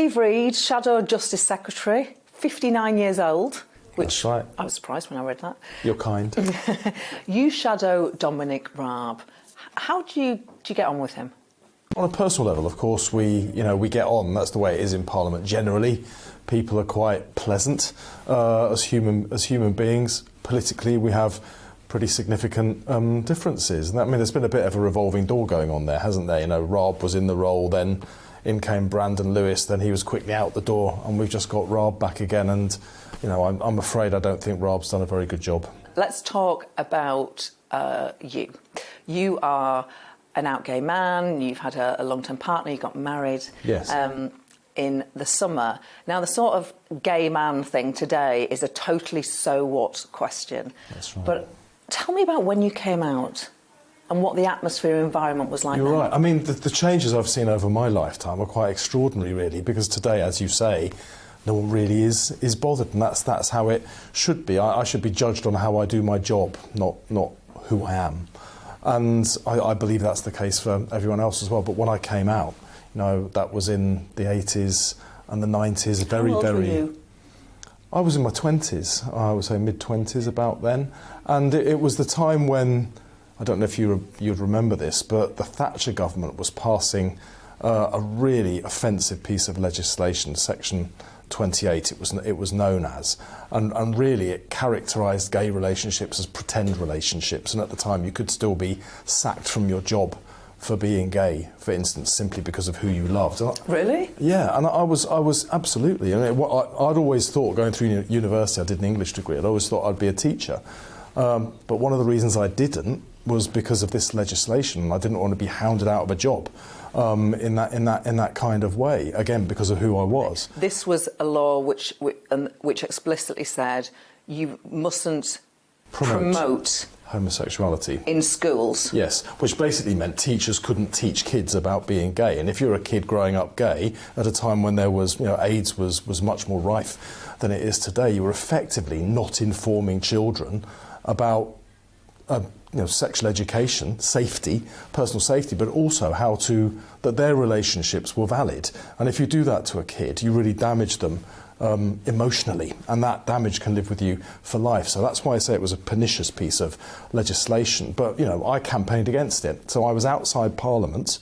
Steve Reed, Shadow Justice Secretary, 59 years old, which That's right. I was surprised when I read that. You're kind. You shadow Dominic Raab. How do you get on with him? On a personal level, of course, we get on. That's the way it is in Parliament. Generally, people are quite pleasant as human beings. Politically, we have pretty significant differences. And there's been a bit of a revolving door going on there, hasn't there? Raab was in the role, then in came Brandon Lewis, then he was quickly out the door, and we've just got Raab back again. And I'm afraid I don't think Raab's done a very good job. Let's talk about you. You are an out gay man. You've had a long-term partner. You got married. Yes. In the summer. Now, the sort of gay man thing today is a totally so what question. That's right. But tell me about when you came out and what the atmosphere and environment was like. You're then. right. I mean, the changes I've seen over my lifetime are quite extraordinary, really, because today, as you say, no one really is bothered, and that's how it should be. I should be judged on how I do my job, not who I am. And I believe that's the case for everyone else as well. But when I came out, that was in the 80s and the 90s. How old were you? I was in my 20s. I would say mid-20s about then. And it was the time when, I don't know if you'd remember this, but the Thatcher government was passing a really offensive piece of legislation, Section 28 it was known as, and really it characterised gay relationships as pretend relationships, and at the time you could still be sacked from your job for being gay, for instance, simply because of who you loved. Really? Yeah, and I was absolutely. I'd always thought, going through university, I did an English degree, I'd always thought I'd be a teacher. But one of the reasons I didn't was because of this legislation. I didn't want to be hounded out of a job in that kind of way, again, because of who I was. This was a law which explicitly said you mustn't promote homosexuality in schools. Yes, which basically meant teachers couldn't teach kids about being gay. And if you're a kid growing up gay at a time when there was, AIDS was much more rife than it is today, you were effectively not informing children about sexual education, safety, personal safety, but also that their relationships were valid. And if you do that to a kid, you really damage them emotionally, and that damage can live with you for life. So that's why I say it was a pernicious piece of legislation. But, I campaigned against it. So I was outside Parliament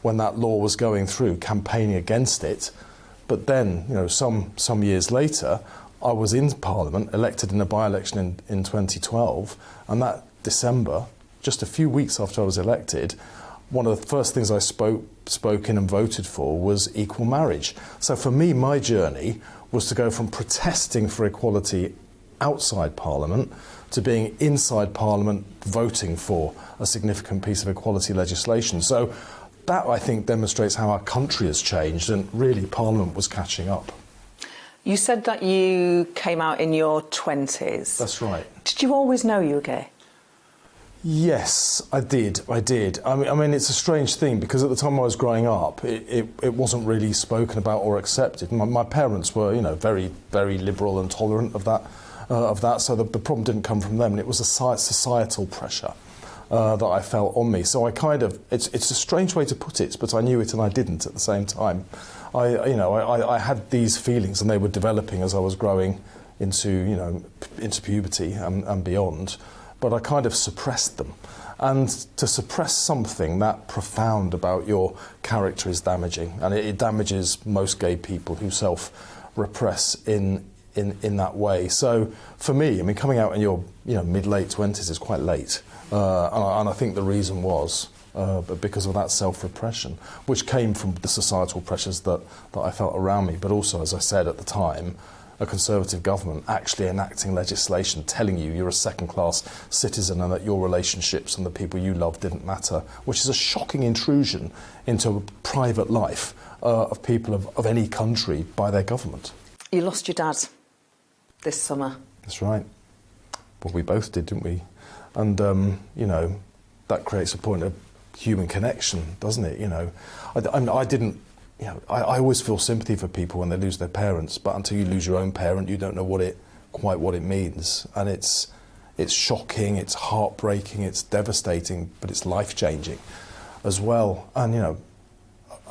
when that law was going through, campaigning against it. But then, some years later, I was in Parliament, elected in a by-election in 2012, and that December, just a few weeks after I was elected, one of the first things I spoke in and voted for was equal marriage. So for me, my journey was to go from protesting for equality outside Parliament to being inside Parliament voting for a significant piece of equality legislation. So that, I think, demonstrates how our country has changed, and really Parliament was catching up. You said that you came out in your 20s. That's right. Did you always know you were gay? Yes, I did. I mean, it's a strange thing, because at the time I was growing up, it wasn't really spoken about or accepted. My parents were, very, very liberal and tolerant of that. So the problem didn't come from them, and it was a societal pressure that I felt on me. So it's a strange way to put it, but I knew it and I didn't at the same time. I had these feelings, and they were developing as I was growing into puberty and beyond. But I kind of suppressed them. And to suppress something that profound about your character is damaging. And it damages most gay people who self-repress in that way. So for me, coming out in your mid-late 20s is quite late. And I think the reason was because of that self-repression, which came from the societal pressures that I felt around me. But also, as I said at the time, a Conservative government actually enacting legislation telling you you're a second-class citizen and that your relationships and the people you love didn't matter, which is a shocking intrusion into a private life of people of any country by their government. You lost your dad this summer. That's right. Well, we both did, didn't we? And, that creates a point of human connection, doesn't it? I didn't... I always feel sympathy for people when they lose their parents, but until you lose your own parent, you don't know quite what it means. And it's shocking, it's heartbreaking, it's devastating, but it's life-changing as well. And,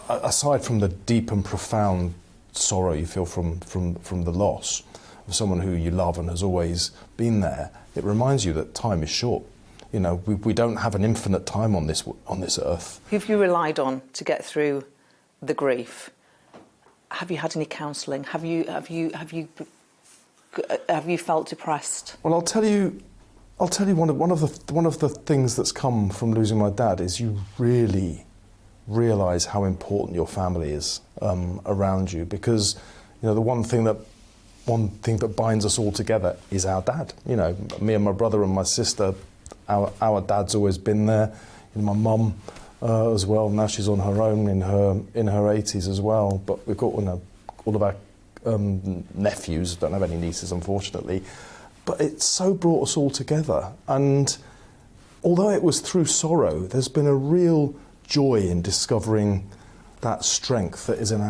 aside from the deep and profound sorrow you feel from the loss of someone who you love and has always been there, it reminds you that time is short. You know, we don't have an infinite time on this earth. Who have you relied on to get through the grief? Have you had any counselling? Have you felt depressed? Well, I'll tell you one of the things that's come from losing my dad is you really realise how important your family is around you, because you know the one thing that binds us all together is our dad. You know, me and my brother and my sister, our dad's always been there. You know, my mum as well. Now she's on her own in her 80s as well. But we've got all of our nephews. Don't have any nieces, unfortunately. But it so brought us all together. And although it was through sorrow, there's been a real joy in discovering that strength that is in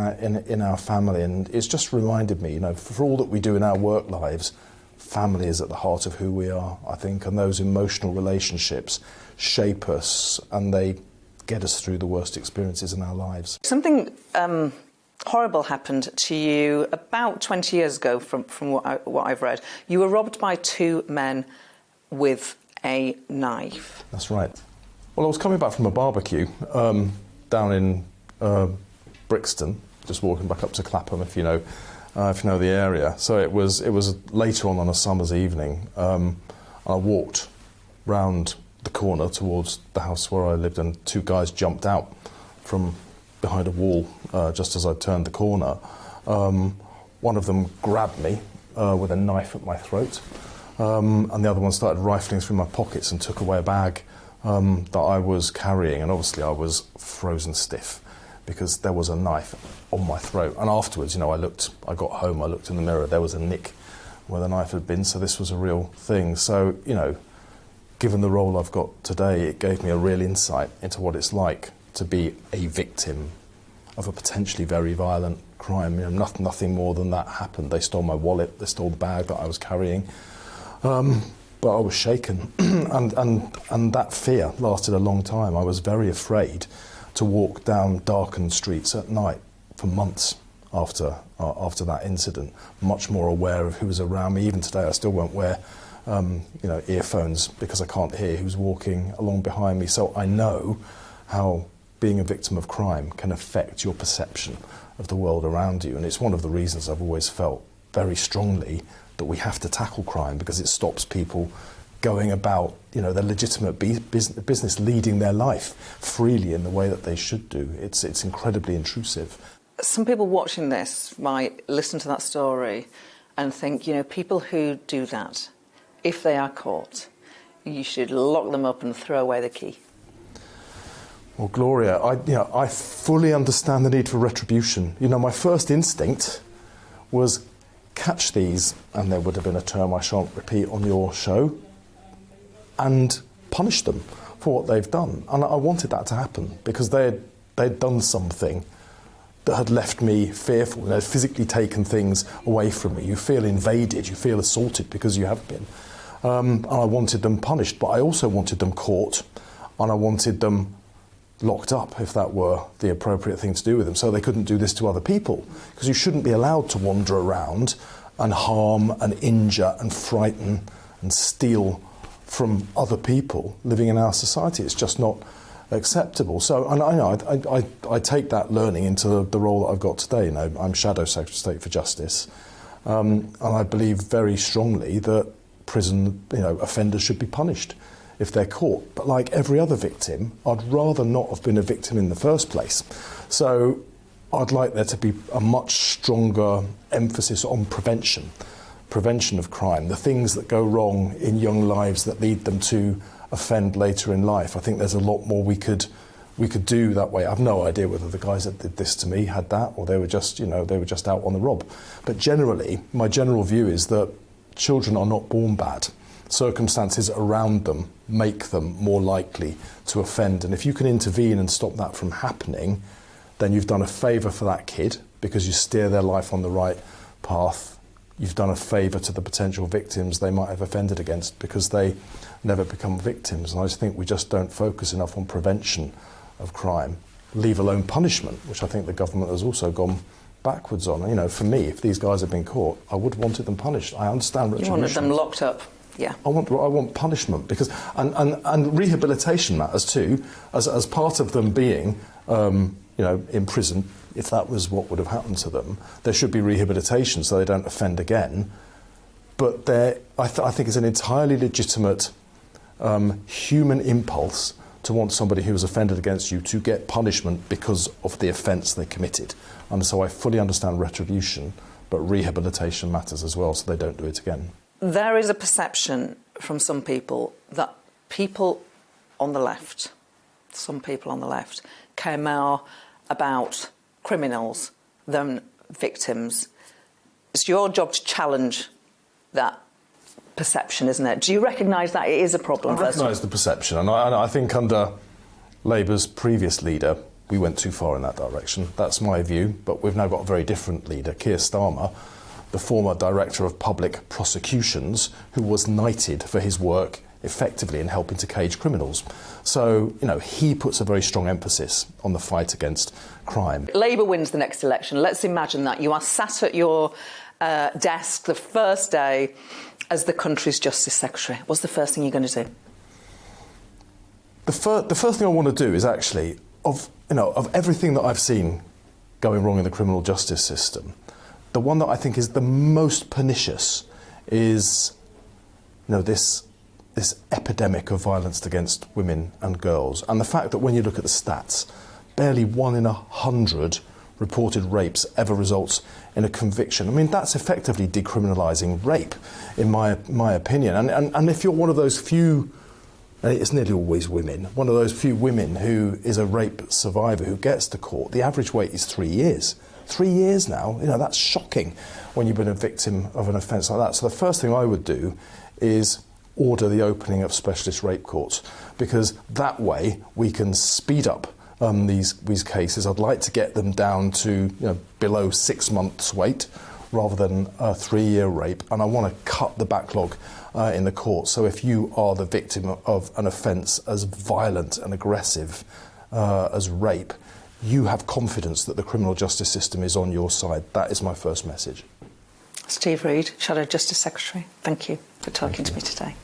our family. And it's just reminded me, you know, for all that we do in our work lives, family is at the heart of who we are, I think, and those emotional relationships shape us and they get us through the worst experiences in our lives. Something horrible happened to you about 20 years ago from what I've read. You were robbed by two men with a knife. That's right. Well, I was coming back from a barbecue down in Brixton, just walking back up to Clapham, if you know the area. So it was later on a summer's evening. I walked round the corner towards the house where I lived, and two guys jumped out from behind a wall just as I turned the corner. One of them grabbed me with a knife at my throat, and the other one started rifling through my pockets and took away a bag that I was carrying, and obviously I was frozen stiff because there was a knife on my throat. And afterwards, you know, I got home, I looked in the mirror, there was a nick where the knife had been, so this was a real thing. So, you know, given the role I've got today, it gave me a real insight into what it's like to be a victim of a potentially very violent crime. You know, nothing more than that happened. They stole my wallet, they stole the bag that I was carrying. But I was shaken, and that fear lasted a long time. I was very afraid to walk down darkened streets at night for months after that incident. Much more aware of who was around me. Even today, I still won't wear earphones because I can't hear who's walking along behind me. So I know how being a victim of crime can affect your perception of the world around you, and it's one of the reasons I've always felt very strongly that we have to tackle crime, because it stops people going about, you know, their legitimate business, leading their life freely in the way that they should do. It's incredibly intrusive. Some people watching this might listen to that story and think, you know, people who do that, if they are caught, you should lock them up and throw away the key. Well, Gloria, I fully understand the need for retribution. You know, my first instinct was catch these, and there would have been a term I shan't repeat on your show, and punish them for what they've done. And I wanted that to happen because they'd done something that had left me fearful. They'd physically taken things away from me. You feel invaded, you feel assaulted because you have been. And I wanted them punished, but I also wanted them caught, and I wanted them locked up, if that were the appropriate thing to do with them, so they couldn't do this to other people. Because you shouldn't be allowed to wander around and harm and injure and frighten and steal from other people living in our society. It's just not acceptable. So, and I take that learning into the role that I've got today. You know, I'm Shadow Secretary of State for Justice, and I believe very strongly that prison, you know, offenders should be punished if they're caught. But like every other victim, I'd rather not have been a victim in the first place. So I'd like there to be a much stronger emphasis on prevention of crime, the things that go wrong in young lives that lead them to offend later in life. I think there's a lot more we could do that way. I've no idea whether the guys that did this to me had that, or they were just out on the rob. But generally, my general view is that children are not born bad. Circumstances around them make them more likely to offend, and if you can intervene and stop that from happening, then you've done a favour for that kid because you steer their life on the right path. You've done a favour to the potential victims they might have offended against because they never become victims. And I just think we just don't focus enough on prevention of crime, leave alone punishment, which I think the government has also gone backwards on. You know, for me, if these guys had been caught, I would have wanted them punished. I understand retribution. You wanted them locked up, yeah. I want punishment, because and rehabilitation matters too, as part of them being in prison. If that was what would have happened to them, there should be rehabilitation so they don't offend again. But I think it's an entirely legitimate human impulse to want somebody who has offended against you to get punishment because of the offence they committed. And so I fully understand retribution, but rehabilitation matters as well, so they don't do it again. There is a perception from some people that people on the left, some people on the left, care more about criminals than victims. It's your job to challenge that perception, isn't it? Do you recognise that it is a problem? I recognise the perception, and I think under Labour's previous leader, we went too far in that direction. That's my view, but we've now got a very different leader, Keir Starmer, the former Director of Public Prosecutions, who was knighted for his work effectively in helping to cage criminals. So, he puts a very strong emphasis on the fight against crime. Labour wins the next election. Let's imagine that. You are sat at your desk the first day as the country's Justice Secretary. What's the first thing you're going to do? The first thing I want to do is actually, of everything that I've seen going wrong in the criminal justice system, the one that I think is the most pernicious is, this epidemic of violence against women and girls. And the fact that when you look at the stats, barely 1 in 100 reported rapes ever results in a conviction. I mean, that's effectively decriminalising rape, in my opinion. And if you're one of those few, it's nearly always women, one of those few women who is a rape survivor who gets to court, the average wait is 3 years. 3 years now, that's shocking when you've been a victim of an offence like that. So the first thing I would do is order the opening of specialist rape courts, because that way we can speed up these cases. I'd like to get them down to below 6 months wait rather than a 3-year rape, and I want to cut the backlog in the court. So if you are the victim of an offence as violent and aggressive as rape, you have confidence that the criminal justice system is on your side. That is my first message. Steve Reid, Shadow Justice Secretary, thank you for talking to me today.